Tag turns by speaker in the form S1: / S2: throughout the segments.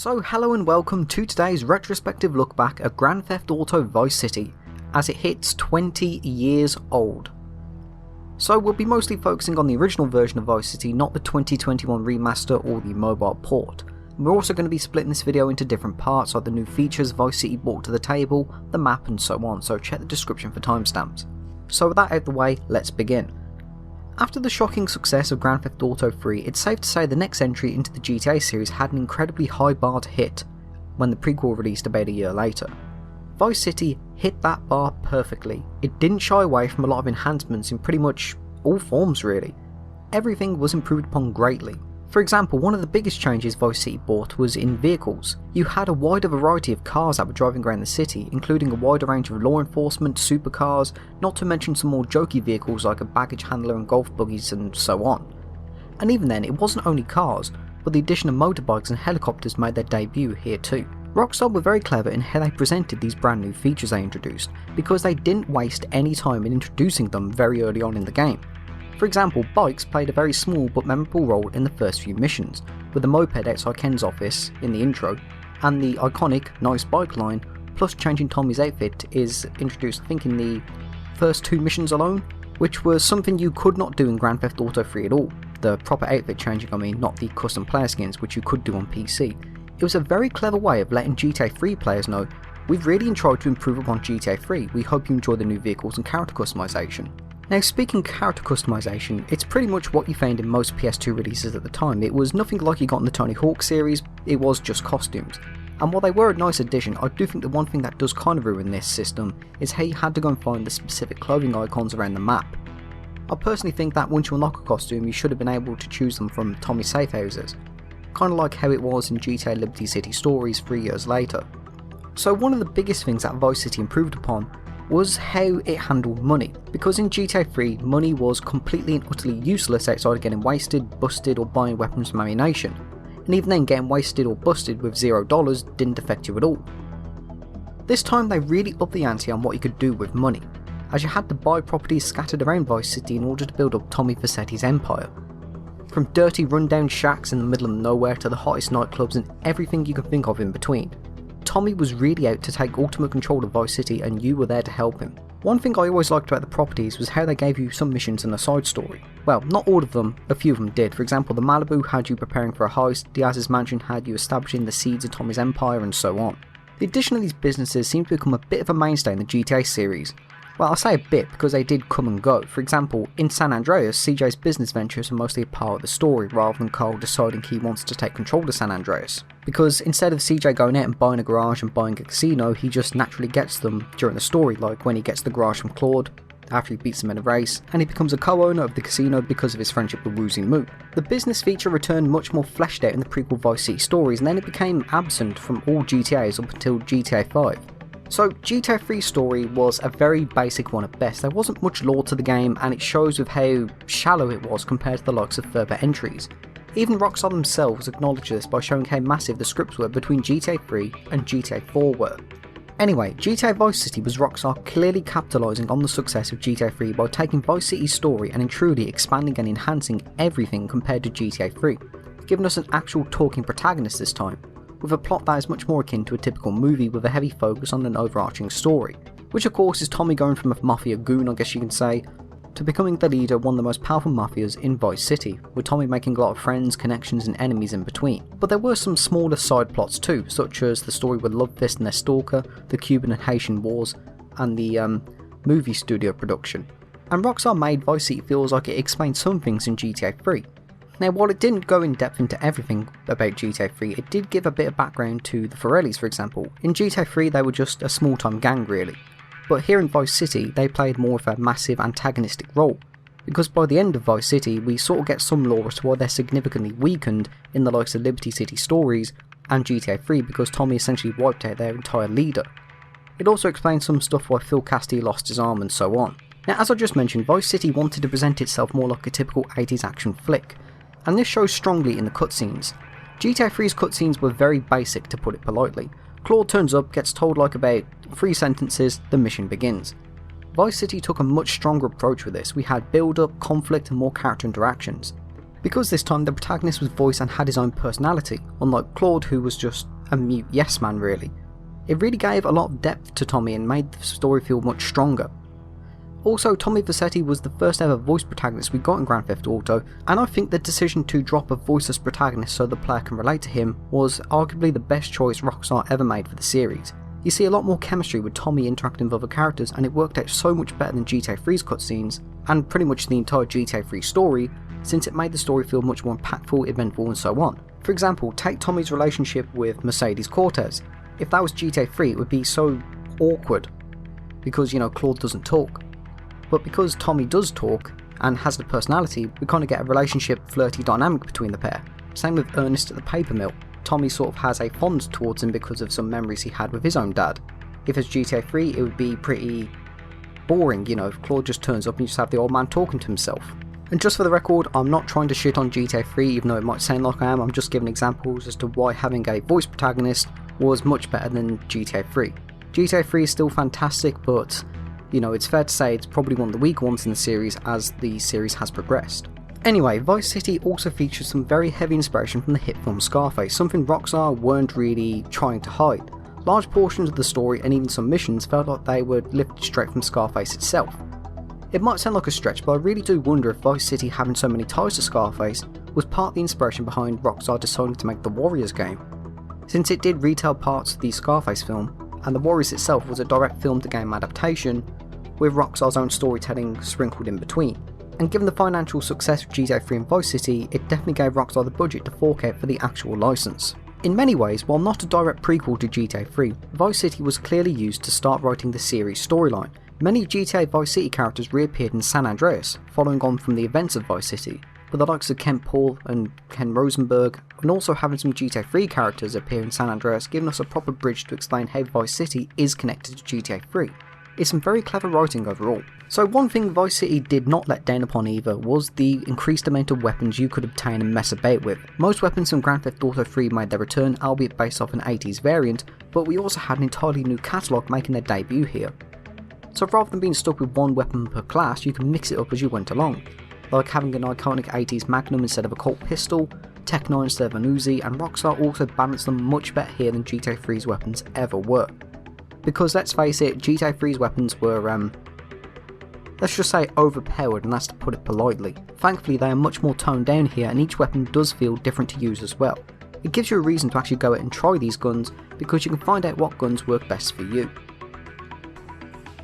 S1: So hello and welcome to today's retrospective look back at Grand Theft Auto Vice City as it hits 20 years old. So we'll be mostly focusing on the original version of Vice City, not the 2021 remaster or the mobile port. We're also going to be splitting this video into different parts like the new features Vice City brought to the table, the map and so on, so check the description for timestamps. So with that out of the way, let's begin. After the shocking success of Grand Theft Auto 3, it's safe to say the next entry into the GTA series had an incredibly high bar to hit when the prequel released about a year later. Vice City hit that bar perfectly. It didn't shy away from a lot of enhancements in pretty much all forms really. Everything was improved upon greatly. For example, one of the biggest changes Vice City brought was in vehicles. You had a wider variety of cars that were driving around the city, including a wider range of law enforcement, supercars, not to mention some more jokey vehicles like a baggage handler and golf buggies and so on. And even then, it wasn't only cars, but the addition of motorbikes and helicopters made their debut here too. Rockstar were very clever in how they presented these brand new features they introduced, because they didn't waste any time in introducing them very early on in the game. For example, bikes played a very small but memorable role in the first few missions, with the moped outside Ken's office in the intro, and the iconic nice bike line, plus changing Tommy's outfit is introduced I think in the first two missions alone, which was something you could not do in Grand Theft Auto 3 at all. The proper outfit changing, not the custom player skins which you could do on PC. It was a very clever way of letting GTA 3 players know, we've really tried to improve upon GTA 3, we hope you enjoy the new vehicles and character customization. Now speaking of character customization, it's pretty much what you found in most PS2 releases at the time. It was nothing like you got in the Tony Hawk series, it was just costumes. And while they were a nice addition, I do think the one thing that does kind of ruin this system is how you had to go and find the specific clothing icons around the map. I personally think that once you unlock a costume you should have been able to choose them from Tommy's safe houses. Kind of like how it was in GTA Liberty City Stories 3 years later. So one of the biggest things that Vice City improved upon was how it handled money, because in GTA 3 money was completely and utterly useless outside of getting wasted, busted or buying weapons from ammunition, and even then getting wasted or busted with $0 didn't affect you at all. This time they really upped the ante on what you could do with money, as you had to buy properties scattered around Vice City in order to build up Tommy Vercetti's empire. From dirty rundown shacks in the middle of nowhere to the hottest nightclubs and everything you can think of in between. Tommy was really out to take ultimate control of Vice City and you were there to help him. One thing I always liked about the properties was how they gave you some missions and a side story. Well, not all of them, a few of them did. For example, the Malibu had you preparing for a heist, Diaz's mansion had you establishing the seeds of Tommy's empire and so on. The addition of these businesses seemed to become a bit of a mainstay in the GTA series. Well, I'll say a bit because they did come and go. For example, in San Andreas, CJ's business ventures were mostly a part of the story rather than Carl deciding he wants to take control of San Andreas. Because instead of CJ going out and buying a garage and buying a casino, he just naturally gets them during the story, like when he gets the garage from Claude after he beats him in a race, and he becomes a co-owner of the casino because of his friendship with Woozie Moo. The business feature returned much more fleshed out in the prequel Vice City stories, and then it became absent from all GTAs up until GTA 5. So GTA 3's story was a very basic one at best. There wasn't much lore to the game and it shows with how shallow it was compared to the likes of further entries. Even Rockstar themselves acknowledged this by showing how massive the scripts were between GTA 3 and GTA 4 were. Anyway, GTA Vice City was Rockstar clearly capitalising on the success of GTA 3 by taking Vice City's story and truly expanding and enhancing everything compared to GTA 3, giving us an actual talking protagonist this time, with a plot that is much more akin to a typical movie with a heavy focus on an overarching story, which of course is Tommy going from a mafia goon, I guess you can say, to becoming the leader of one of the most powerful mafias in Vice City, with Tommy making a lot of friends, connections and enemies in between. But there were some smaller side plots too, such as the story with Love Fist and their stalker, the Cuban and Haitian wars, and the movie studio production. And Rockstar made Vice City feels like it explained some things in GTA 3. Now, while it didn't go in depth into everything about GTA 3, it did give a bit of background to the Forellis, for example. In GTA 3 they were just a small-time gang really, but here in Vice City they played more of a massive antagonistic role, because by the end of Vice City we sort of get some lore as to why they're significantly weakened in the likes of Liberty City Stories and GTA 3 because Tommy essentially wiped out their entire leader. It also explains some stuff why Phil Cassidy lost his arm and so on. Now, as I just mentioned, Vice City wanted to present itself more like a typical 80s action flick, and this shows strongly in the cutscenes. GTA 3's cutscenes were very basic, to put it politely. Claude turns up, gets told like about 3 sentences, the mission begins. Vice City took a much stronger approach with this. We had build up, conflict and more character interactions. Because this time the protagonist was voiced and had his own personality, unlike Claude, who was just a mute yes man really. It really gave a lot of depth to Tommy and made the story feel much stronger. Also, Tommy Vercetti was the first ever voice protagonist we got in Grand Theft Auto, and I think the decision to drop a voiceless protagonist so the player can relate to him was arguably the best choice Rockstar ever made for the series. You see a lot more chemistry with Tommy interacting with other characters, and it worked out so much better than GTA 3's cutscenes, and pretty much the entire GTA 3 story, since it made the story feel much more impactful, eventful and so on. For example, take Tommy's relationship with Mercedes Cortez. If that was GTA 3 it would be so awkward, because Claude doesn't talk. But because Tommy does talk and has the personality, we kind of get a relationship flirty dynamic between the pair. Same with Ernest at the paper mill. Tommy sort of has a fondness towards him because of some memories he had with his own dad. If it's GTA 3 it would be pretty boring, if Claude just turns up and you just have the old man talking to himself. And just for the record, I'm not trying to shit on GTA 3 even though it might sound like I am, I'm just giving examples as to why having a voice protagonist was much better than GTA 3. GTA 3 is still fantastic, but it's fair to say it's probably one of the weaker ones in the series as the series has progressed. Anyway, Vice City also features some very heavy inspiration from the hit film Scarface, something Rockstar weren't really trying to hide. Large portions of the story and even some missions felt like they were lifted straight from Scarface itself. It might sound like a stretch, but I really do wonder if Vice City having so many ties to Scarface was part of the inspiration behind Rockstar deciding to make the Warriors game, since it did retell parts of the Scarface film, and the Warriors itself was a direct film to game adaptation, with Rockstar's own storytelling sprinkled in between. And given the financial success of GTA 3 and Vice City, it definitely gave Rockstar the budget to fork out for the actual license. In many ways, while not a direct prequel to GTA 3, Vice City was clearly used to start writing the series' storyline. Many GTA Vice City characters reappeared in San Andreas, following on from the events of Vice City, with the likes of Kent Paul and Ken Rosenberg, and also having some GTA 3 characters appear in San Andreas, giving us a proper bridge to explain how Vice City is connected to GTA 3. It's some very clever writing overall. So one thing Vice City did not let down upon either was the increased amount of weapons you could obtain and mess about with. Most weapons from Grand Theft Auto 3 made their return, albeit based off an 80s variant, but we also had an entirely new catalogue making their debut here. So rather than being stuck with one weapon per class, you can mix it up as you went along, like having an iconic 80s Magnum instead of a Colt pistol, Tech 9 instead of an Uzi, and Rockstar also balanced them much better here than GTA 3's weapons ever were. Because let's face it, GTA 3's weapons were, let's just say overpowered, and that's to put it politely. Thankfully they are much more toned down here, and each weapon does feel different to use as well. It gives you a reason to actually go out and try these guns, because you can find out what guns work best for you.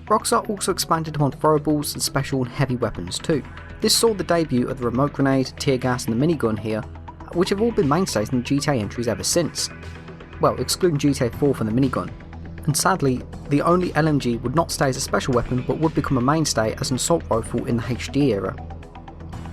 S1: Rockstar also expanded upon throwables and special and heavy weapons too. This saw the debut of the remote grenade, tear gas and the minigun here, which have all been mainstays in the GTA entries ever since. Well, excluding GTA 4 from the minigun. And sadly, the only LMG would not stay as a special weapon but would become a mainstay as an assault rifle in the HD era.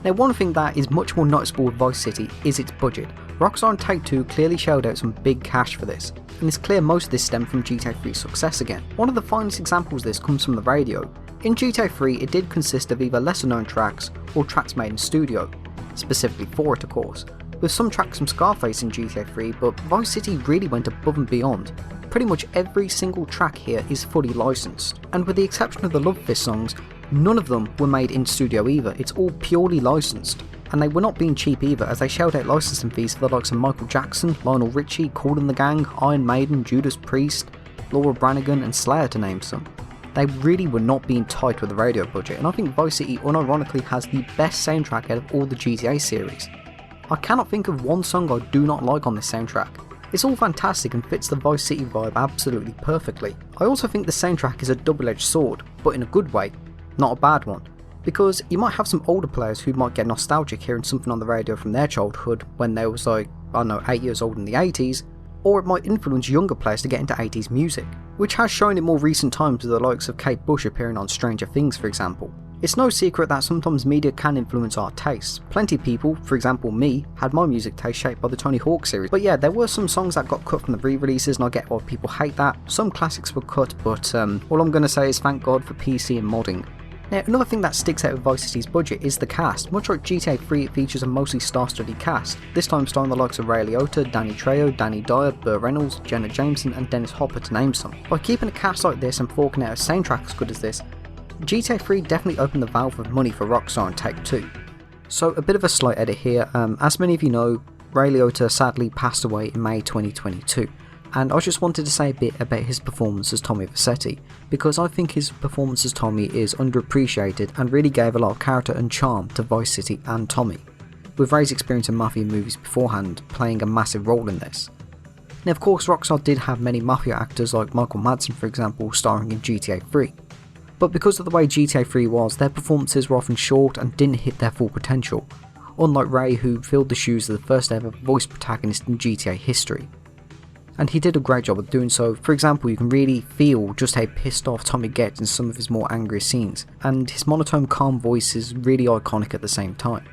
S1: Now one thing that is much more noticeable with Vice City is its budget. Rockstar and Take-Two clearly shelled out some big cash for this, and it's clear most of this stemmed from GTA 3's success again. One of the finest examples of this comes from the radio. In GTA 3 it did consist of either lesser known tracks or tracks made in studio, specifically for it of course, with some tracks from Scarface in GTA 3, but Vice City really went above and beyond. Pretty much every single track here is fully licensed, and with the exception of the Love Fist songs, none of them were made in studio either, it's all purely licensed. And they were not being cheap either, as they shelled out licensing fees for the likes of Michael Jackson, Lionel Richie, Kool and the Gang, Iron Maiden, Judas Priest, Laura Branigan and Slayer to name some. They really were not being tight with the radio budget, and I think Vice City unironically has the best soundtrack out of all the GTA series. I cannot think of one song I do not like on this soundtrack. It's all fantastic and fits the Vice City vibe absolutely perfectly. I also think the soundtrack is a double-edged sword, but in a good way, not a bad one. Because you might have some older players who might get nostalgic hearing something on the radio from their childhood when they was like, I don't know, 8 years old in the 80s, or it might influence younger players to get into 80s music, which has shown in more recent times with the likes of Kate Bush appearing on Stranger Things for example. It's no secret that sometimes media can influence our tastes. Plenty of people, for example me, had my music taste shaped by the Tony Hawk series. But yeah, there were some songs that got cut from the re-releases and I get why people hate that. Some classics were cut, but all I'm going to say is thank God for PC and modding. Now, another thing that sticks out of Vice City's budget is the cast. Much like GTA 3, it features a mostly star-studded cast, this time starring the likes of Ray Liotta, Danny Trejo, Danny Dyer, Burt Reynolds, Jenna Jameson and Dennis Hopper to name some. By keeping a cast like this and forking out a soundtrack as good as this, GTA 3 definitely opened the valve of money for Rockstar and Take-Two. So a bit of a slight edit here, as many of you know, Ray Liotta sadly passed away in May 2022, and I just wanted to say a bit about his performance as Tommy Vercetti, because I think his performance as Tommy is underappreciated and really gave a lot of character and charm to Vice City and Tommy, with Ray's experience in Mafia movies beforehand playing a massive role in this. Now of course Rockstar did have many Mafia actors like Michael Madsen for example starring in GTA 3, but because of the way GTA 3 was, their performances were often short and didn't hit their full potential, unlike Ray who filled the shoes of the first ever voice protagonist in GTA history. And he did a great job of doing so. For example, you can really feel just how pissed off Tommy gets in some of his more angry scenes, and his monotone calm voice is really iconic at the same time.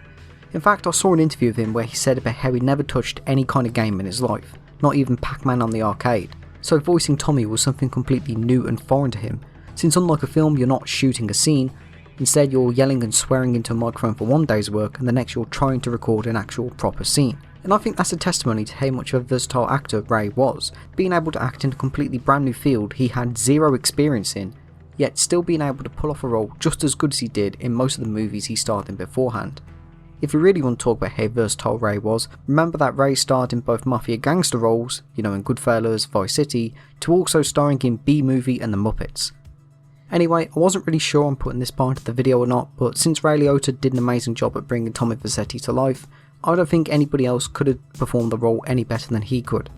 S1: In fact, I saw an interview of him where he said about how he never touched any kind of game in his life, not even Pac-Man on the arcade, so voicing Tommy was something completely new and foreign to him, since unlike a film you're not shooting a scene, instead you're yelling and swearing into a microphone for one day's work and the next you're trying to record an actual proper scene. And I think that's a testimony to how much of a versatile actor Ray was, being able to act in a completely brand new field he had zero experience in, yet still being able to pull off a role just as good as he did in most of the movies he starred in beforehand. If you really want to talk about how versatile Ray was, remember that Ray starred in both mafia gangster roles, in Goodfellas, Vice City, to also starring in B-Movie and The Muppets. Anyway, I wasn't really sure on putting this part of the video or not, but since Ray Liotta did an amazing job at bringing Tommy Vercetti to life, I don't think anybody else could have performed the role any better than he could.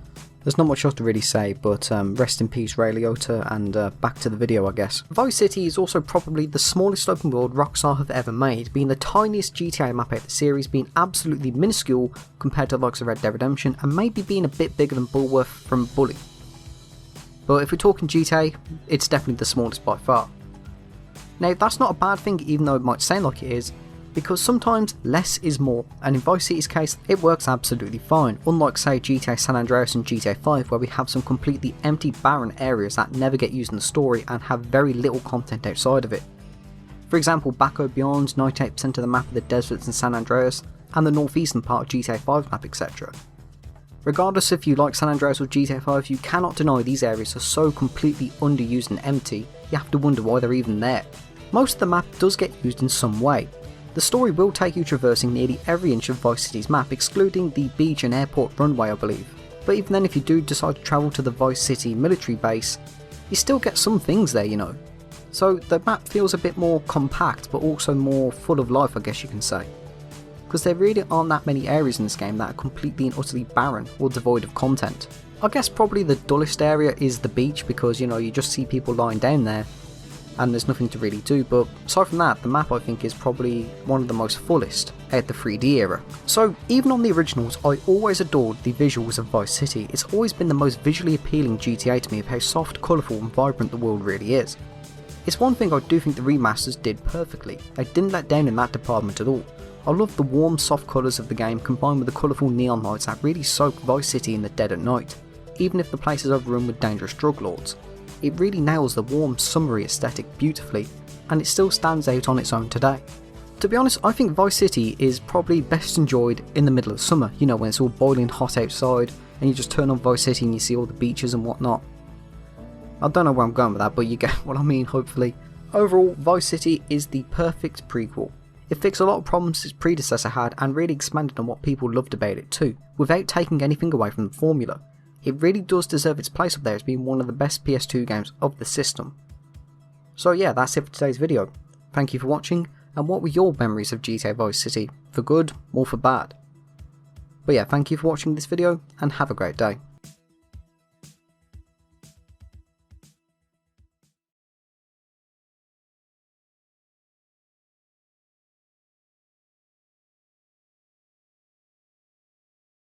S1: There's not much else to really say, but rest in peace Ray Liotta, and back to the video I guess. Vice City is also probably the smallest open world Rockstar have ever made, being the tiniest GTA map out of the series, being absolutely minuscule compared to the likes of Red Dead Redemption, and maybe being a bit bigger than Bulworth from Bully. But if we're talking GTA, it's definitely the smallest by far. Now that's not a bad thing even though it might sound like it is, because sometimes less is more, and in Vice City's case it works absolutely fine, unlike say GTA San Andreas and GTA 5 where we have some completely empty barren areas that never get used in the story and have very little content outside of it. For example, Baco Beyond, 98% of the map of the deserts in San Andreas, and the northeastern part of GTA 5 map, etc. Regardless if you like San Andreas or GTA 5, you cannot deny these areas are so completely underused and empty, you have to wonder why they're even there. Most of the map does get used in some way. The story will take you traversing nearly every inch of Vice City's map, excluding the beach and airport runway I believe. But even then, if you do decide to travel to the Vice City military base, you still get some things there, So the map feels a bit more compact, but also more full of life I guess you can say. Because there really aren't that many areas in this game that are completely and utterly barren or devoid of content. I guess probably the dullest area is the beach because you just see people lying down there and there's nothing to really do, but aside from that, the map I think is probably one of the most fullest out the 3D era. So even on the originals, I always adored the visuals of Vice City. It's always been the most visually appealing GTA to me of how soft, colourful and vibrant the world really is. It's one thing I do think the remasters did perfectly. They didn't let down in that department at all. I love the warm, soft colours of the game combined with the colourful neon lights that really soak Vice City in the dead of night, even if the place is overrun with dangerous drug lords. It really nails the warm, summery aesthetic beautifully, and it still stands out on its own today. To be honest, I think Vice City is probably best enjoyed in the middle of summer, when it's all boiling hot outside, and you just turn on Vice City and you see all the beaches and whatnot. I don't know where I'm going with that, but you get what I mean hopefully. Overall, Vice City is the perfect prequel. It fixed a lot of problems its predecessor had and really expanded on what people loved about it too, without taking anything away from the formula. It really does deserve its place up there as being one of the best PS2 games of the system. So yeah, that's it for today's video. Thank you for watching, and what were your memories of GTA Vice City, for good or for bad? But yeah, thank you for watching this video, and have a great day.